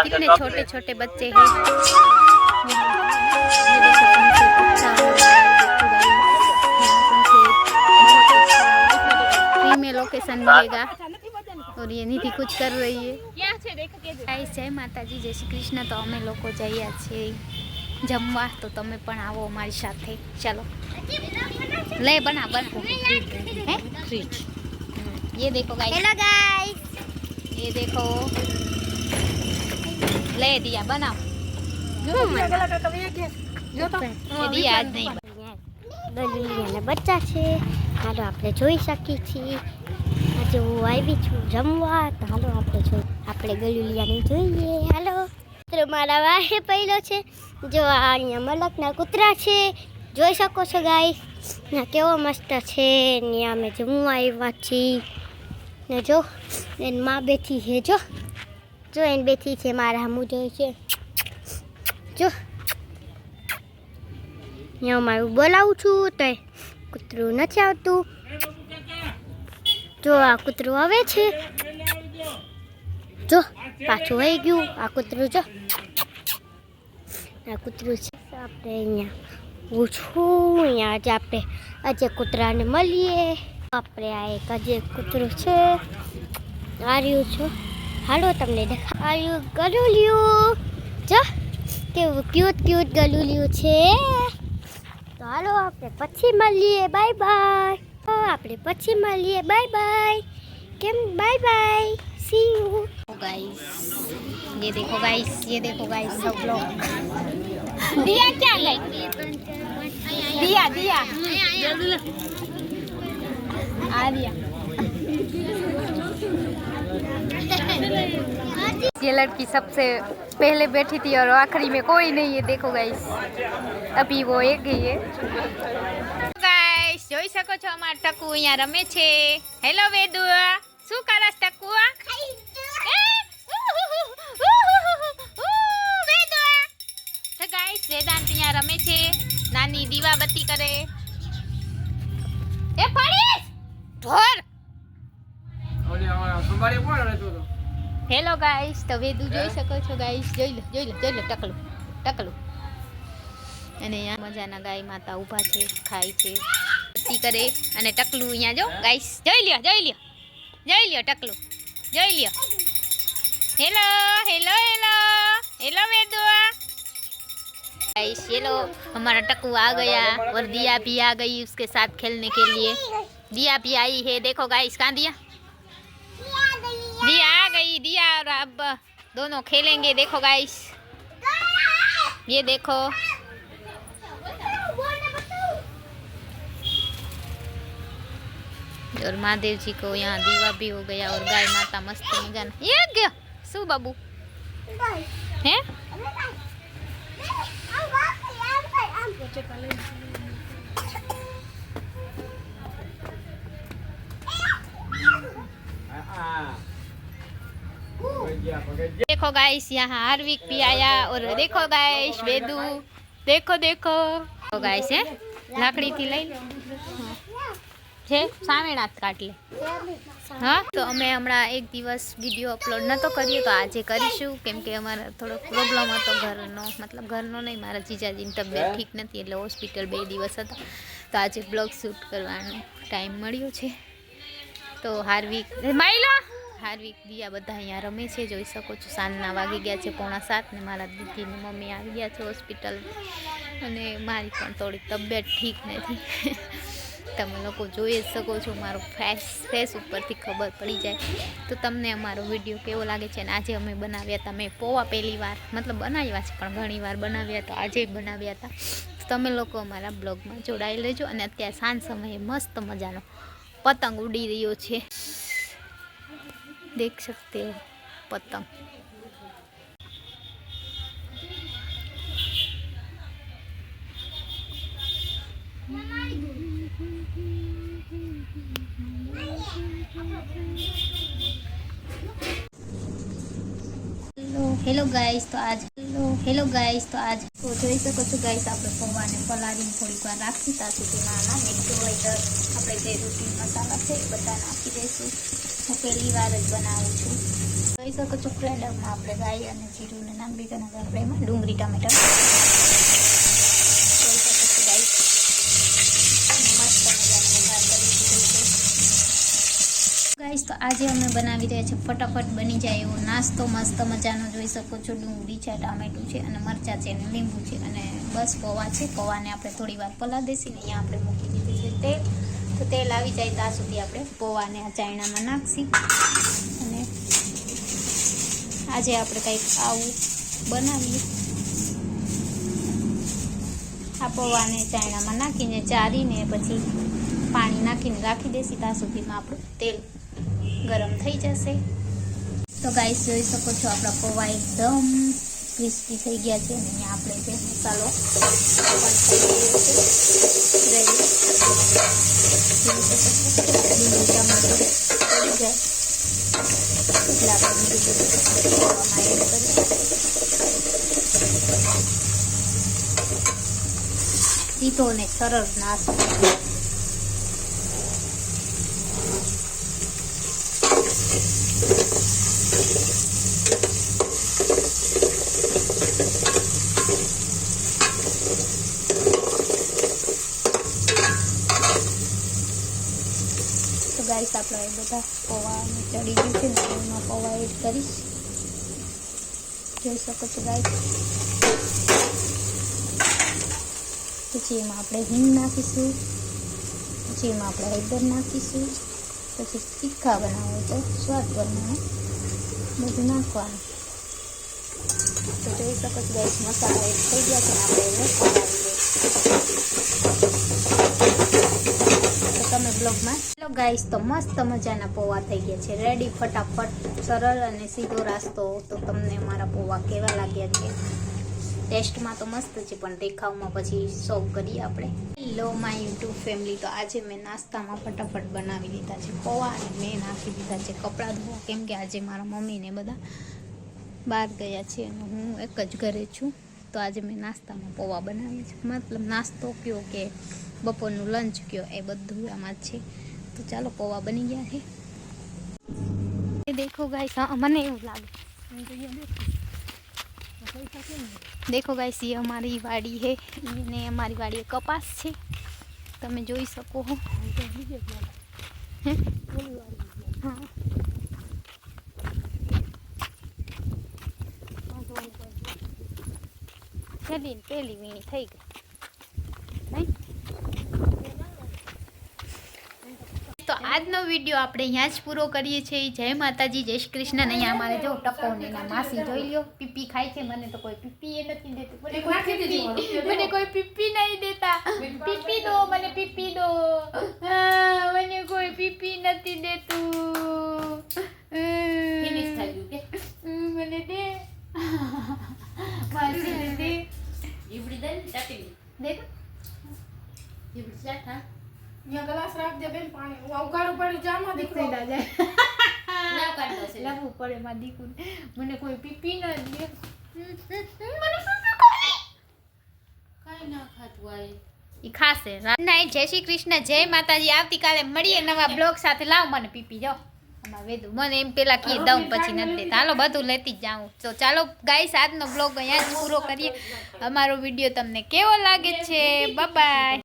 कितने छोटे छोटे बच्चे हैं। ये देखो तुमसे अच्छा हो रहा है, देखो गाइस फ्री में लोकेशन मिलेगा। और ये निधि कुछ कर रही है। गाइस जय माताजी, जय श्री कृष्ण। तो अमे लोग जइया छे जमवा, तो तमे पण आवो अमारी साथे। चलो ले बना है फ्रिज। ये देखो गाइस, हेलो गाइस, ये देखो ले दिया बनाओ। दिया आज नहीं ગલુલિયાના બચ્ચા છે, હાલો આપણે જોઈ શકીએ છીએ। આજે હું આવી છું જમવા, તો હાલો આપણે ગલુલિયાને જોઈએ। હાલો તો મારા વાહે પહેલો છે, જો આ અહીંયા મલકના કૂતરા છે, જોઈ શકો છો ગાઈસ। ના કેવો મસ્ત છે, ને અમે જમવા આવ્યા છીએ। ને જો એની માં બેઠી છે, જો એને બેઠી છે, મારા હમું જોઈ છે, જો અહીંયા મારું બોલાવું છું તો કૂતરું નથી આવતું। જો આ કૂતરું આવે છે, જો પાછું વહી ગયું આ કૂતરું। જો આ કૂતરું છે, આપણે અહીંયા હું છું, અહીંયા આજે કૂતરાને મળીએ। આપણે આ એક આજે કૂતરું છે, આર્યું છું, હાલો તમને દેખાડ્યું ગલુલિયું। જો કેવું ક્યુટ ક્યુટ ગલુલિયું છે। તો હાલો આપણે પછી મળીએ, બાય બાય। આપણે પછી મળીએ, બાય બાય। કેમ bye bye, C you guys. ये देखो गाइस, ये देखो गाइस सब लोग। दिया क्या गई? दिया दिया आ दिया। ये लड़की सबसे पहले बैठी थी और आखिरी में कोई नहीं है। देखो गाइस अभी वो एक गई है। गाइस જોઈ શકો છો અમાર ટકુ અહીંયા રમે છે। હેલો વેદુ, શું કરસ ટકુ? તો ગાઈસ વેદાંત અહીંયા રમે છે, નાની દીવાબત્તી કરે। એ પડીશ ઢોર। હેલો ગાઈસ, તો વેદુ જોઈ શકો છો ગાઈસ, જોઈ લો ટકલું ટકલું। અને અહીંયા મજાના ગાય માતા ઊભા છે, ખાય છે, બત્તી કરે। અને ટકલું અહીંયા જો ગાઈસ, જોઈ લ્યો ટકલું, જોઈ લ્યો। हेलो हेलो हेलो हेलो वेदु गाइस, ये लो हमारा टकू आ गया और दिया भी आ गई उसके साथ खेलने के लिए। दिया भी आई है, देखो गाइस, कहाँ दिया? दिया आ गई, दिया और अब दोनों खेलेंगे। देखो गाइस, ये देखो और महादेव जी को यहाँ दीवा भी हो गया और गाय माता मस्त मजा। ये गया શું બાબુ હે? देखो गाइस यहाँ हार्विक भी आया और देखो गाइस वेदू, देखो गाइस है लाकड़ी थी लई છે સામેણા કાઢ લે। હા તો અમે હમણાં એક દિવસ વિડીયો અપલોડ નહોતો કર્યો, તો આજે કરીશું, કેમ કે અમારે થોડો પ્રોબ્લેમ હતો ઘરનો, મતલબ ઘરનો નહીં, મારા જીજાજીની તબિયત ઠીક નથી એટલે હોસ્પિટલ 2 દિવસ હતા, તો આજે બ્લોગ શૂટ કરવાનો ટાઈમ મળ્યો છે। તો હાર્વિક દિયા બધા અહીંયા રમે છે, જોઈ શકો છો। સાંજના વાગી ગયા છે 6:45 ને મારા દીદીની મમ્મી આવી ગયા છે હોસ્પિટલ, અને મારી પણ થોડી તબિયત ઠીક નથી। તમે લોકો જોઈ શકો છો, મારો ફેસ ઉપરથી ખબર પડી જાય। તો તમને અમારો વિડીયો કેવો લાગે છે। અને આજે અમે બનાવ્યા હતા, મેં પૌવા પહેલી વાર મતલબ બનાવ્યા છે, પણ ઘણી વાર બનાવ્યા હતા, આજે બનાવ્યા હતા। તો તમે લોકો અમારા બ્લોગમાં જોડાઈ લેજો। અને અત્યારે સાંજ સમયે મસ્ત મજાનો પતંગ ઉડી રહ્યો છે, દેખ શકતે હો પતંગ। हेलो गाइस, तो आज तो જોઈ શકો છો ગાઈસ, આપણે પૌવાને પલાળીને થોડીક વાર રાખી તાકી તેમાં નાખી દઈશું। આપણે જે રૂટીન મસાલા છે એ બધા નાખી દઈશું। હું પહેલી વાર જ બનાવું છું, જોઈ શકો છો ફ્રેન્ડમાં આપણે રાઈ અને જીરું ને નામ બીજાના આપણે એમાં ડુંગળી ટામેટા જોઈ શકો છો ગાઈસ. મસ્ત મજાનો વઘાર કરી દીધો છે ગાઈસ. તો આજે અમે બનાવી રહ્યા છીએ ફટાફટ બની જાય એવો નાસ્તો મસ્ત મજાનો. જોઈ શકો છો ડુંગળી છે, ટામેટું છે અને મરચાં છે અને લીંબુ છે અને બસ પૌવા છે. પૌવાને આપણે થોડી વાર પલાળ દેસી ને અહીંયા આપણે મૂકી દીધું છે તેલ. તો તેલ આવી જાય ત્યાં સુધી આપણે પૌવાને આ ચાયણામાં નાખશી. અને આજે આપણે કંઈક આવું બનાવીએ. આ પૌવાને ચાયણામાં નાખીને ચારીને પછી પાણી નાખીને રાખી દેસી. ત્યાં સુધીમાં આપણું તેલ ગરમ થઈ જશે. તો ગાઈસ જોઈ શકો છો આપણા પૌવા એકદમ ક્રિસ્પી થઈ ગયા છે. અને અહીંયા આપણે જે મસાલો પણ થઈ ગયો છે રેડી. જોઈ શકો છો લીંબુ ટમાટર પડી જાય એટલે આપણે બીજું પૌવામાં એડ કરીએ. સીધો ને સરળ નાસ્તો. તો ગાઈસ આપણે એ બધા પૌવાને ચડી ગયું છે ને એમાં પૌવા એડ કરીશ. જોઈ શકો છો ગાઈસ. પછી એમાં આપણે હિંગ નાખીશું. પછી એમાં આપણે હળદર નાખીશું. પછી તીખા બનાવો તો સ્વાદ પ્રમાણે બધું નાખવાનું. તો જોઈ શકો છો ગાઈસ મસાલા એડ થઈ ગયા છે ને આપણે એને પલાળી દઈશું. તો તમે બ્લોગમાં હેલો ગાઈસ. તો મસ્ત મજાના પૌવા થઈ ગયા છે રેડી. ફટાફટ સરળ અને સીધો રાસ્તો. તો તમને મારા પૌવા કેવા લાગ્યા છે? ટેસ્ટમાં તો મસ્ત છે પણ દેખાવમાં પછી સર્વ કરીએ આપણે. Hello my YouTube family. તો આજે મેં નાસ્તામાં ફટાફટ બનાવી દીધા છે પૌવા અને મેં નાખી દીધા છે કપડાં ધોવા. કેમ કે આજે મારા મમ્મીને બધા બહાર ગયા છે અને હું એક જ ઘરે છું. તો આજે મેં નાસ્તામાં પૌવા બનાવી છે. મતલબ નાસ્તો કયો કે બપોરનું લંચ કયો એ બધું આમાં જ છે. તો ચાલો પૌવા બની ગયા છે. દેખો ગાઈસ. હા મને એવું લાગે. देखो गाइस ये हमारी वाड़ी है. ने हमारी वाड़ी कपास છે તમે જોઈ શકો છો. હા પેલી વીણી થઈ ગઈ. તો આજનો વિડીયો આપણે અહીંયા જ પૂરો કરીએ છીએ. જય માતાજી, જય શ્રી કૃષ્ણ. અહીંયા અમારે જો ટકો ને માસી જોઈ લ્યો પીપી ખાય છે. મને તો કોઈ પીપી એ નથી દેતું. મને કોઈ પીપી નહીં દેતા. પીપી દો મને, પીપી દો. મને કોઈ પીપી નથી દેતું. મને દે માસી ને દે. દેખો यहाँ गलास रख दे बेन पानी वो उगाड़ पड़ जामा दिखो ना जाए लावू પડે માં દીકુ. મને કોઈ પીપી ન દે. મને કાઈ ના ખાતું આય ઈ ખાશે ના. જય શ્રી કૃષ્ણ, જય માતાજી. આવતીકાલે મળીએ નવા બ્લોગ સાથે. લાવ મને પીપી જાઓ અમાર વેદુ. મને એમ પેલા કી દઉં પછી નથી દેતા. હાલો બધું લેતી જ જાઉં. તો ચાલો ગાઈસ આજનો બ્લોગ અહીંયા જ પૂરો કરીએ. અમારો વિડીયો તમને કેવો લાગે છે? Bye bye.